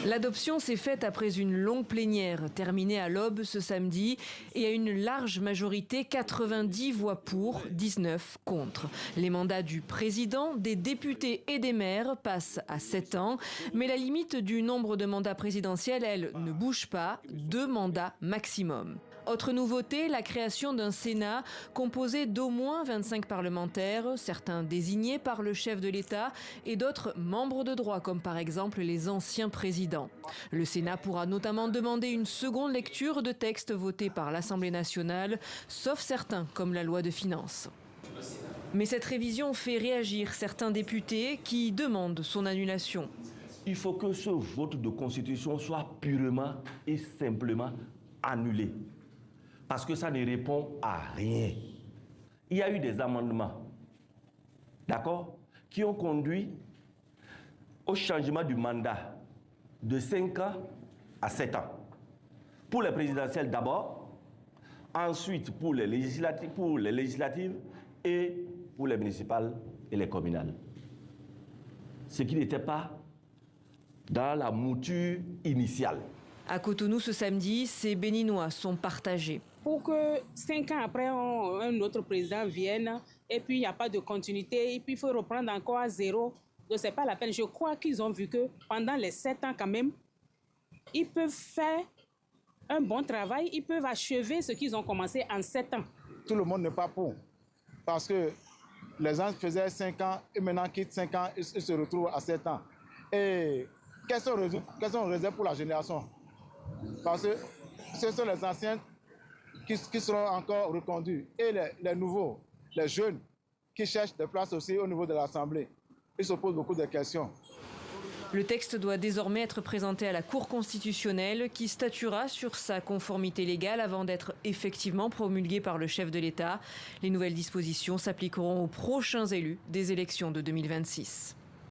L'adoption s'est faite après une longue plénière terminée à l'aube ce samedi et à une large majorité, 90 voix pour, 19 contre. Les mandats du président, des députés et des maires passent à 7 ans, mais la limite du nombre de mandats présidentiels, elle, ne bouge pas, 2 mandats maximum. Autre nouveauté, la création d'un Sénat composé d'au moins 25 parlementaires, certains désignés par le chef de l'État et d'autres membres de droit, comme par exemple les anciens présidents. Le Sénat pourra notamment demander une seconde lecture de textes votés par l'Assemblée nationale, sauf certains, comme la loi de finances. Mais cette révision fait réagir certains députés qui demandent son annulation. Il faut que ce vote de constitution soit purement et simplement annulé. Parce que ça ne répond à rien. Il y a eu des amendements, d'accord, qui ont conduit au changement du mandat de 5 ans à 7 ans. Pour les présidentielles d'abord, ensuite pour les législatives et pour les municipales et les communales. Ce qui n'était pas dans la mouture initiale. À Cotonou ce samedi, ces Béninois sont partagés. Pour que 5 ans après, un autre président vienne et puis il n'y a pas de continuité et puis il faut reprendre encore à zéro. Donc ce n'est pas la peine. Je crois qu'ils ont vu que pendant les 7 ans quand même, ils peuvent faire un bon travail, ils peuvent achever ce qu'ils ont commencé en 7 ans. Tout le monde n'est pas pour. Parce que les gens faisaient 5 ans et maintenant quittent 5 ans et se retrouvent à 7 ans. Et quelles sont les réserves pour la génération? Parce que ce sont les anciens qui seront encore reconduits et les nouveaux, les jeunes qui cherchent des places aussi au niveau de l'Assemblée. Ils se posent beaucoup de questions. Le texte doit désormais être présenté à la Cour constitutionnelle qui statuera sur sa conformité légale avant d'être effectivement promulgué par le chef de l'État. Les nouvelles dispositions s'appliqueront aux prochains élus des élections de 2026.